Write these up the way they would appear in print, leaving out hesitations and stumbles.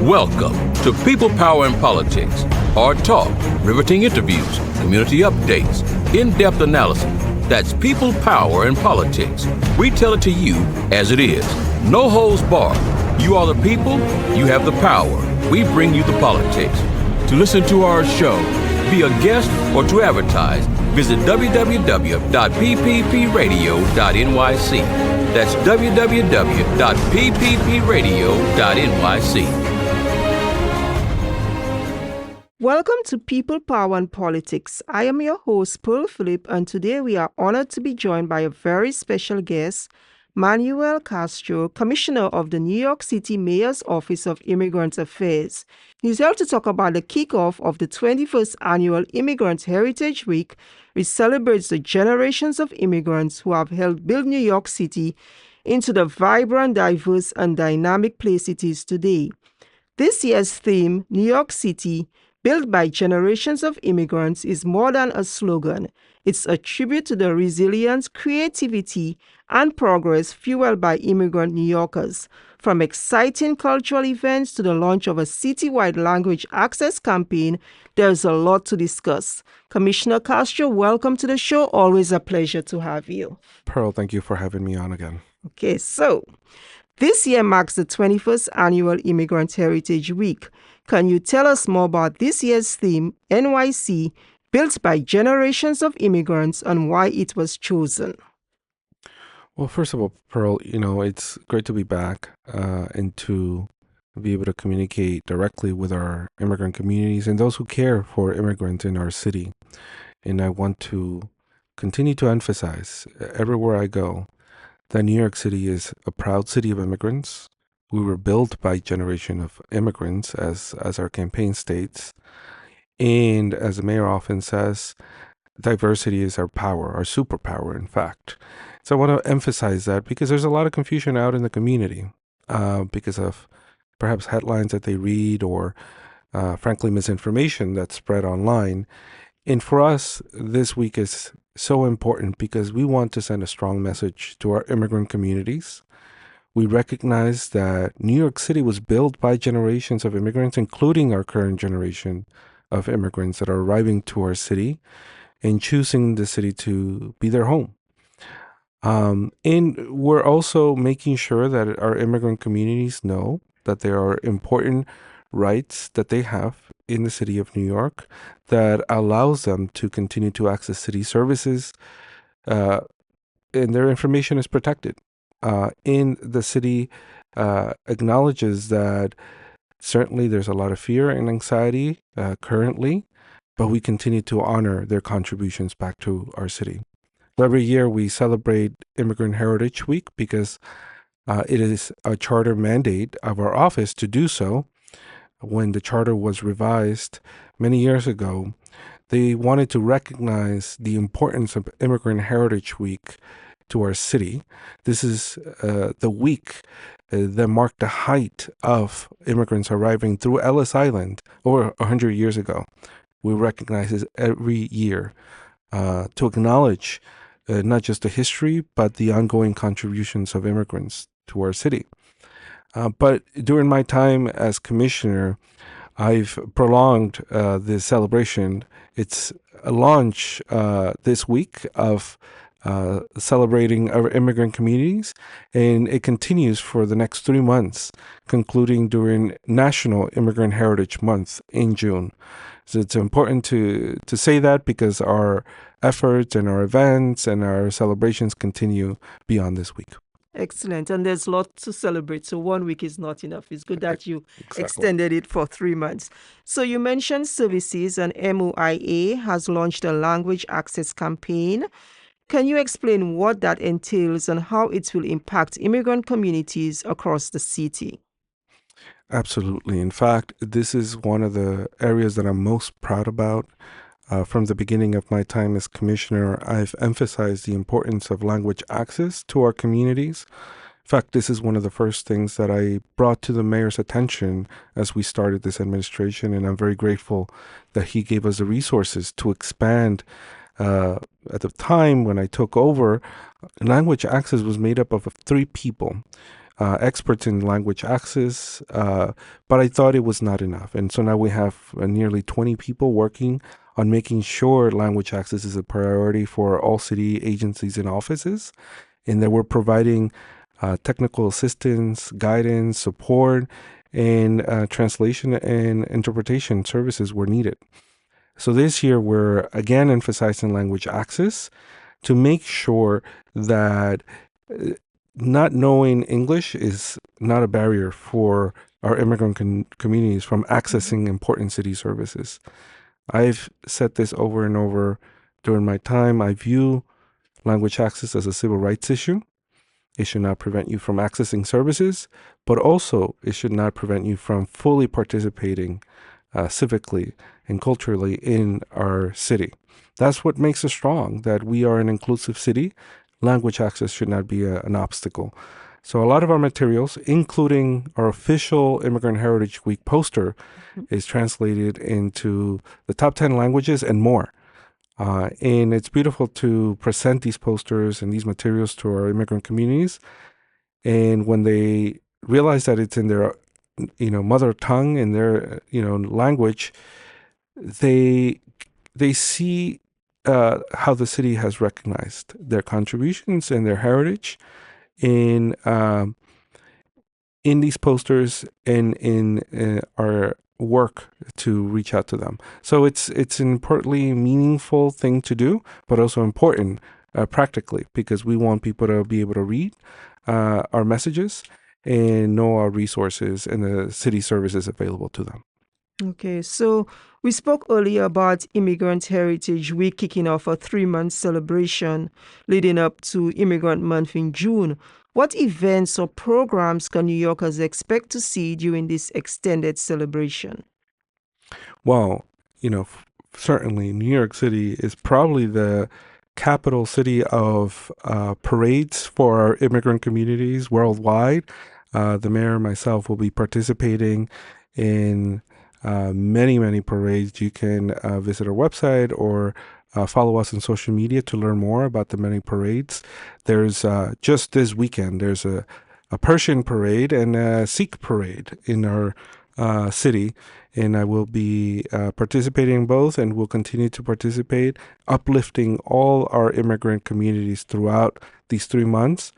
Welcome to People, Power, and Politics. Hard talk, riveting interviews, community updates, in-depth analysis. That's People, Power, and Politics. We tell it to you as it is. No holds barred. You are the people, you have the power. We bring you the politics. To listen to our show, be a guest, or to advertise, visit www.pppradio.nyc. That's www.pppradio.nyc. Welcome to People, Power, and Politics. I am your host, Pearl Phillip, and today we are honored to be joined by a very special guest, Manuel Castro, Commissioner of the New York City Mayor's Office of Immigrant Affairs. He's here to talk about the kickoff of the 21st Annual Immigrant Heritage Week, which celebrates the generations of immigrants who have helped build New York City into the vibrant, diverse, and dynamic place it is today. This year's theme, New York City, Built by Generations of Immigrants, is more than a slogan. It's a tribute to the resilience, creativity, and progress fueled by immigrant New Yorkers. From exciting cultural events to the launch of a citywide language access campaign, there's a lot to discuss. Commissioner Castro, welcome to the show. Always a pleasure to have you. Pearl, thank you for having me on again. Okay, so this year marks the 21st Annual Immigrant Heritage Week. Can you tell us more about this year's theme, NYC, Built by Generations of Immigrants, and why it was chosen? Well, first of all, Pearl, it's great to be back and to be able to communicate directly with our immigrant communities and those who care for immigrants in our city. And I want to continue to emphasize everywhere I go that New York City is a proud city of immigrants. We were built by a generation of immigrants, as our campaign states. And as the mayor often says, diversity is our power, our superpower, in fact. So I want to emphasize that because there's a lot of confusion out in the community because of perhaps headlines that they read or, frankly, misinformation that's spread online. And for us, this week is so important because we want to send a strong message to our immigrant communities. We recognize that New York City was built by generations of immigrants, including our current generation of immigrants that are arriving to our city and choosing the city to be their home. And we're also making sure that our immigrant communities know that there are important rights that they have in the city of New York that allows them to continue to access city services, and their information is protected. In the city acknowledges that certainly there's a lot of fear and anxiety currently, but we continue to honor their contributions back to our city. Every year we celebrate Immigrant Heritage Week because it is a charter mandate of our office to do so. When the charter was revised many years ago, they wanted to recognize the importance of Immigrant Heritage Week to our city. This is the week that marked the height of immigrants arriving through Ellis Island over 100 years ago. We recognize this every year to acknowledge not just the history, but the ongoing contributions of immigrants to our city. But during my time as commissioner, I've prolonged this celebration. It's a launch this week of celebrating our immigrant communities, and it continues for the next 3 months, concluding during National Immigrant Heritage Month in June. So it's important to say that because our efforts and our events and our celebrations continue beyond this week. Excellent. And there's lots to celebrate. So 1 week is not enough. It's good that you extended it for 3 months. So you mentioned services, and MOIA has launched a language access campaign. Can you explain what that entails and how it will impact immigrant communities across the city? Absolutely. In fact, this is one of the areas that I'm most proud about. From the beginning of my time as commissioner, I've emphasized the importance of language access to our communities. In fact, this is one of the first things that I brought to the mayor's attention as we started this administration, and I'm very grateful that he gave us the resources to expand. At the time when I took over, language access was made up of 3 people. experts in language access, but I thought it was not enough. And so now we have nearly 20 people working on making sure language access is a priority for all city agencies and offices, and that we're providing technical assistance, guidance, support, and translation and interpretation services where needed. So this year, we're again emphasizing language access to make sure that not knowing English is not a barrier for our immigrant communities from accessing important city services. I've said this over and over during my time. I view language access as a civil rights issue. It should not prevent you from accessing services, but also it should not prevent you from fully participating civically and culturally in our city. That's what makes us strong, that we are an inclusive city. Language access should not be an obstacle. So a lot of our materials, including our official Immigrant Heritage Week poster, is translated into the top 10 languages and more. And it's beautiful to present these posters and these materials to our immigrant communities. And when they realize that it's in their, mother tongue and their, language, they see how the city has recognized their contributions and their heritage in these posters and in our work to reach out to them. So it's an importantly meaningful thing to do, but also important practically, because we want people to be able to read our messages and know our resources and the city services available to them. Okay, so we spoke earlier about Immigrant Heritage Week kicking off a 3-month celebration leading up to Immigrant Month in June. What events or programs can New Yorkers expect to see during this extended celebration? Well, certainly New York City is probably the capital city of parades for our immigrant communities worldwide. The mayor and myself will be participating in many, many parades. You can visit our website or follow us on social media to learn more about the many parades. There's just this weekend, there's a Persian parade and a Sikh parade in our city. And I will be participating in both and will continue to participate, uplifting all our immigrant communities throughout these 3 months.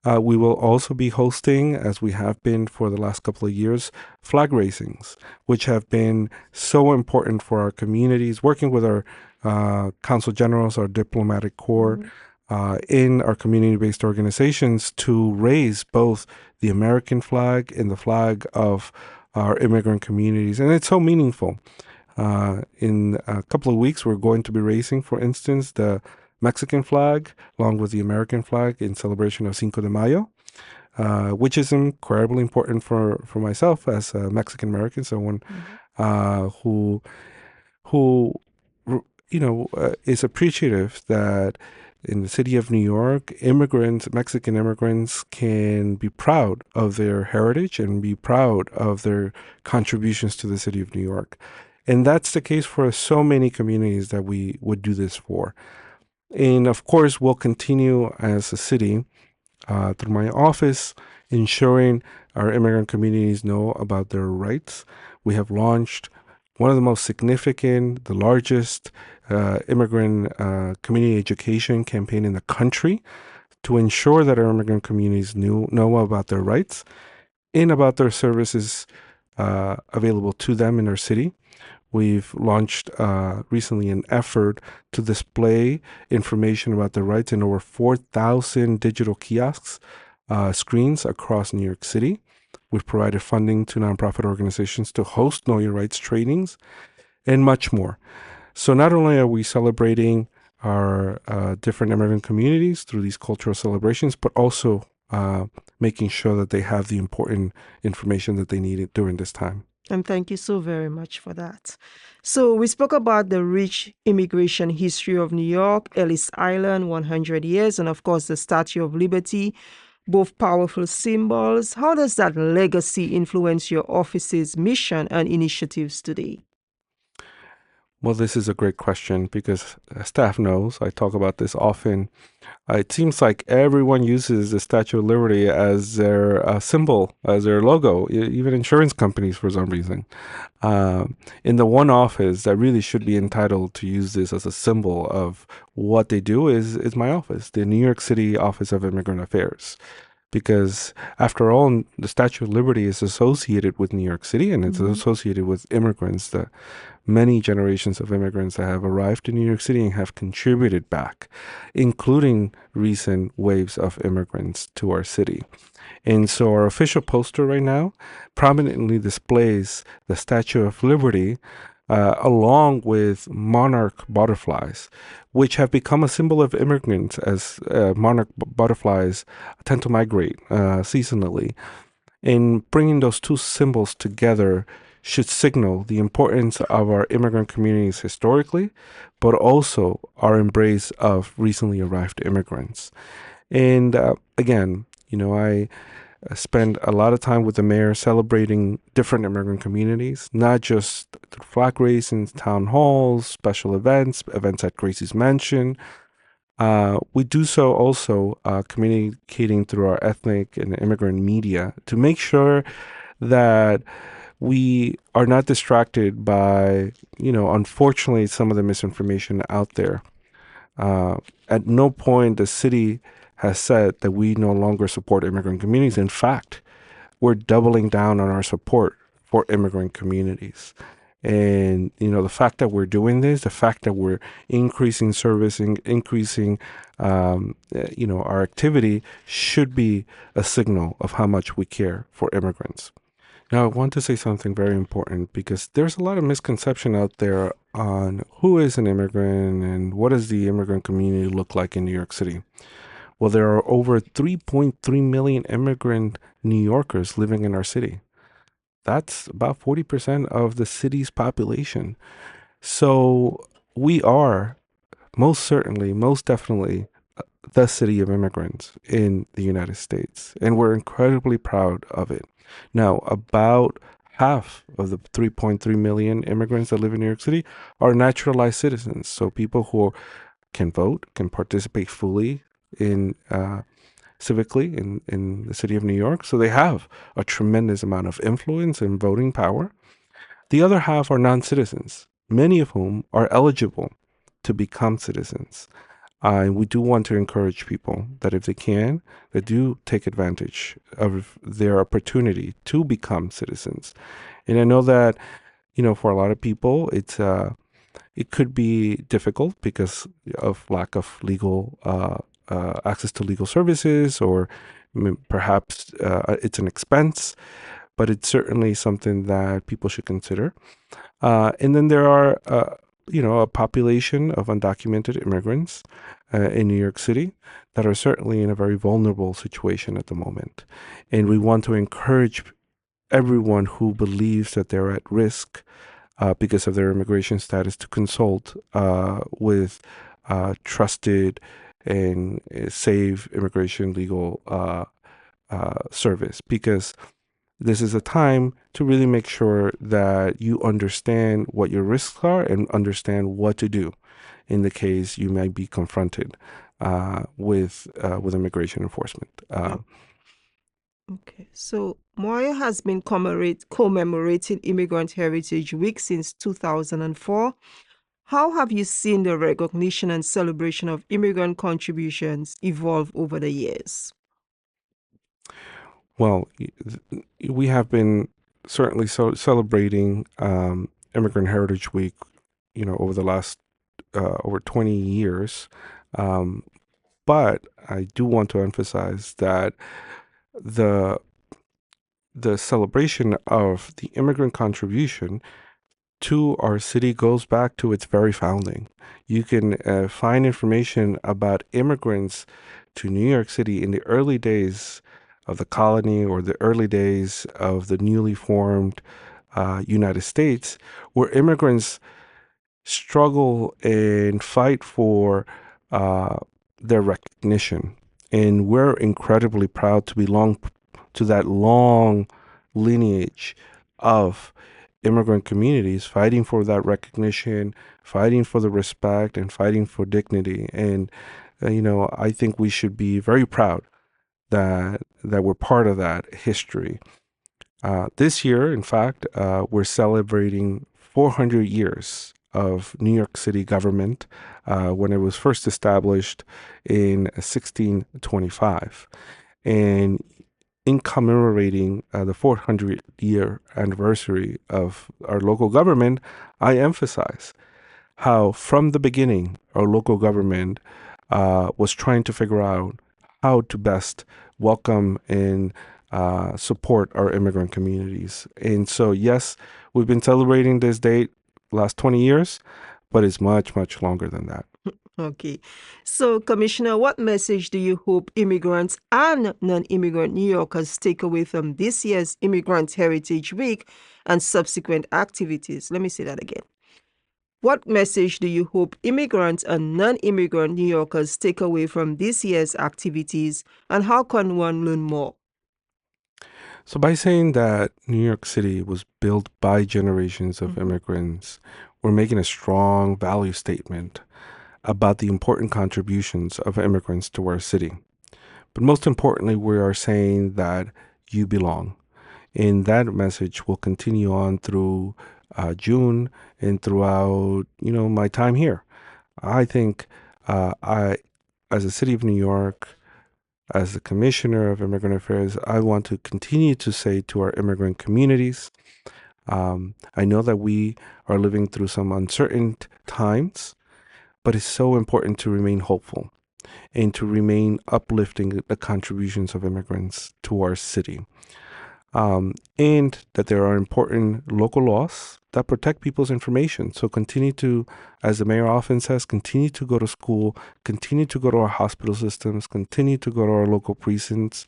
We will also be hosting, as we have been for the last couple of years, flag raisings, which have been so important for our communities, working with our consul generals, our diplomatic corps, in our community-based organizations to raise both the American flag and the flag of our immigrant communities. And it's so meaningful. In a couple of weeks, we're going to be raising, for instance, the Mexican flag along with the American flag in celebration of Cinco de Mayo, which is incredibly important for myself as a Mexican American, someone who is appreciative that in the city of New York, Mexican immigrants can be proud of their heritage and be proud of their contributions to the city of New York. And that's the case for so many communities that we would do this for. And of course, we'll continue as a city through my office, ensuring our immigrant communities know about their rights. We have launched one of the most significant, the largest immigrant community education campaign in the country to ensure that our immigrant communities know about their rights and about their services available to them in our city. We've launched recently an effort to display information about their rights in over 4,000 digital kiosks, screens across New York City. We've provided funding to nonprofit organizations to host Know Your Rights trainings and much more. So not only are we celebrating our different immigrant communities through these cultural celebrations, but also making sure that they have the important information that they needed during this time. And thank you so very much for that. So we spoke about the rich immigration history of New York, Ellis Island, 100 years, and of course the Statue of Liberty, both powerful symbols. How does that legacy influence your office's mission and initiatives today? Well, this is a great question because staff knows I talk about this often. It seems like everyone uses the Statue of Liberty as their symbol, as their logo, even insurance companies for some reason. In the one office that really should be entitled to use this as a symbol of what they do is my office, the New York City Office of Immigrant Affairs. Because after all, the Statue of Liberty is associated with New York City and it's associated with immigrants, the many generations of immigrants that have arrived in New York City and have contributed back, including recent waves of immigrants to our city. And so our official poster right now prominently displays the Statue of Liberty along with monarch butterflies, which have become a symbol of immigrants as monarch butterflies tend to migrate seasonally. And bringing those two symbols together should signal the importance of our immigrant communities historically, but also our embrace of recently arrived immigrants. And again, I spend a lot of time with the mayor celebrating different immigrant communities, not just through flag raisings, town halls, special events at Gracie's Mansion. We do so also communicating through our ethnic and immigrant media to make sure that we are not distracted by, unfortunately, some of the misinformation out there. At no point the city has said that we no longer support immigrant communities. In fact, we're doubling down on our support for immigrant communities. And, the fact that we're doing this, the fact that we're increasing servicing, increasing, our activity should be a signal of how much we care for immigrants. Now, I want to say something very important because there's a lot of misconception out there on who is an immigrant and what does the immigrant community look like in New York City. Well, there are over 3.3 million immigrant New Yorkers living in our city. That's about 40% of the city's population. So we are most certainly, most definitely the city of immigrants in the United States, and we're incredibly proud of it. Now, about half of the 3.3 million immigrants that live in New York City are naturalized citizens. So people who can vote, can participate fully in civically in the city of New York. So they have a tremendous amount of influence and voting power. The other half are non-citizens, many of whom are eligible to become citizens. And we do want to encourage people that if they can, they do take advantage of their opportunity to become citizens. And I know that, for a lot of people, it could be difficult because of lack of legal access to legal services, or perhaps it's an expense, but it's certainly something that people should consider. And then there are a population of undocumented immigrants in New York City that are certainly in a very vulnerable situation at the moment. And we want to encourage everyone who believes that they're at risk because of their immigration status to consult with trusted and safe immigration legal service, because this is a time to really make sure that you understand what your risks are and understand what to do in the case you might be confronted with immigration enforcement. Okay, so MOIA has been commemorating Immigrant Heritage Week since 2004. How have you seen the recognition and celebration of immigrant contributions evolve over the years? Well, we have been certainly celebrating Immigrant Heritage Week, over the last over 20 years. But I do want to emphasize that the celebration of the immigrant contribution to our city goes back to its very founding. You can find information about immigrants to New York City in the early days of the colony or the early days of the newly formed United States, where immigrants struggle and fight for their recognition. And we're incredibly proud to belong to that long lineage of immigrant communities, fighting for that recognition, fighting for the respect, and fighting for dignity. And, I think we should be very proud that we're part of that history. This year, in fact, we're celebrating 400 years of New York City government when it was first established in 1625. And in commemorating the 400-year anniversary of our local government, I emphasize how from the beginning, our local government was trying to figure out how to best welcome and support our immigrant communities. And so, yes, we've been celebrating this date last 20 years, but it's much, much longer than that. Okay. So, Commissioner, what message do you hope immigrants and non-immigrant New Yorkers take away from this year's Immigrant Heritage Week and subsequent activities? Let me say that again. What message do you hope immigrants and non-immigrant New Yorkers take away from this year's activities, and how can one learn more? So by saying that New York City was built by generations of immigrants, we're making a strong value statement about the important contributions of immigrants to our city. But most importantly, we are saying that you belong. And that message will continue on through June and throughout, my time here. I think as a city of New York, as the Commissioner of Immigrant Affairs, I want to continue to say to our immigrant communities, I know that we are living through some uncertain times, but it's so important to remain hopeful and to remain uplifting the contributions of immigrants to our city. And that there are important local laws that protect people's information. So continue to, as the mayor often says, continue to go to school, continue to go to our hospital systems, continue to go to our local precincts.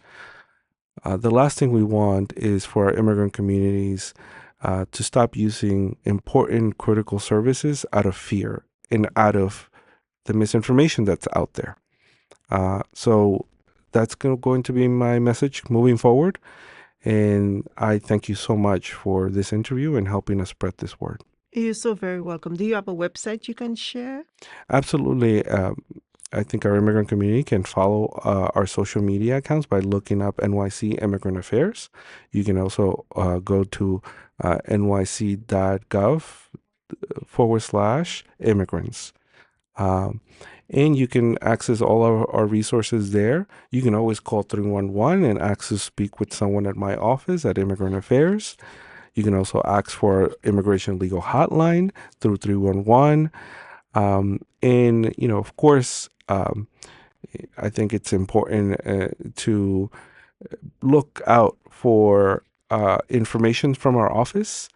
The last thing we want is for our immigrant communities to stop using important critical services out of fear and out of the misinformation that's out there. So that's going to be my message moving forward. And I thank you so much for this interview and helping us spread this word. You're so very welcome. Do you have a website you can share? Absolutely. I think our immigrant community can follow our social media accounts by looking up NYC Immigrant Affairs. You can also go to nyc.gov/immigrants. And you can access all our resources there. You can always call 311 and ask to speak with someone at my office at Immigrant Affairs. You can also ask for our immigration legal hotline through 311. And, of course, I think it's important to look out for information from our office.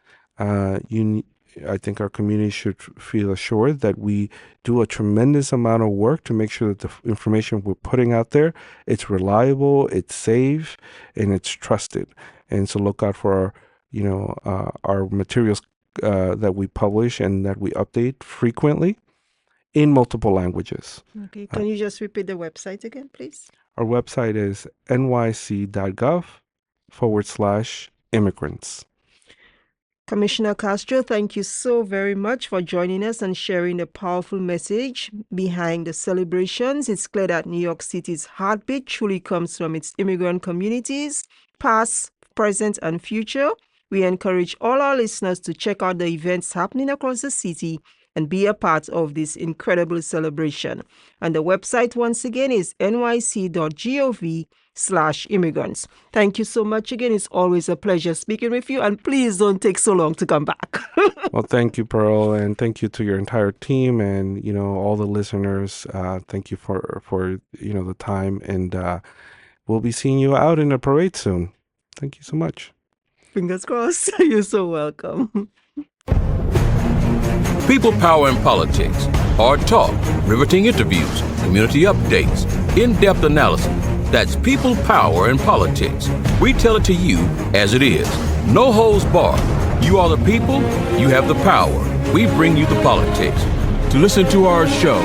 I think our community should feel assured that we do a tremendous amount of work to make sure that the information we're putting out there, it's reliable, it's safe, and it's trusted. And so look out for our materials that we publish and that we update frequently in multiple languages. Okay. Can you just repeat the website again, please? Our website is nyc.gov/immigrants. Commissioner Castro, thank you so very much for joining us and sharing the powerful message behind the celebrations. It's clear that New York City's heartbeat truly comes from its immigrant communities, past, present, and future. We encourage all our listeners to check out the events happening across the city and be a part of this incredible celebration. And the website, once again, is nyc.gov/immigrants. Thank you so much again. It's always a pleasure speaking with you, and please don't take so long to come back. Well, thank you, Pearl, and thank you to your entire team and, all the listeners. Thank you for the time, and we'll be seeing you out in a parade soon. Thank you so much. Fingers crossed. You're so welcome. People, Power, and Politics. Hard talk, riveting interviews, community updates, in-depth analysis. That's People, Power, and Politics. We tell it to you as it is. No holds barred. You are the people, you have the power. We bring you the politics. To listen to our show,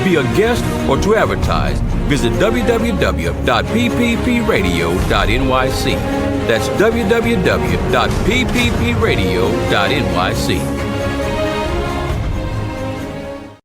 be a guest, or to advertise, visit www.pppradio.nyc. That's www.pppradio.nyc.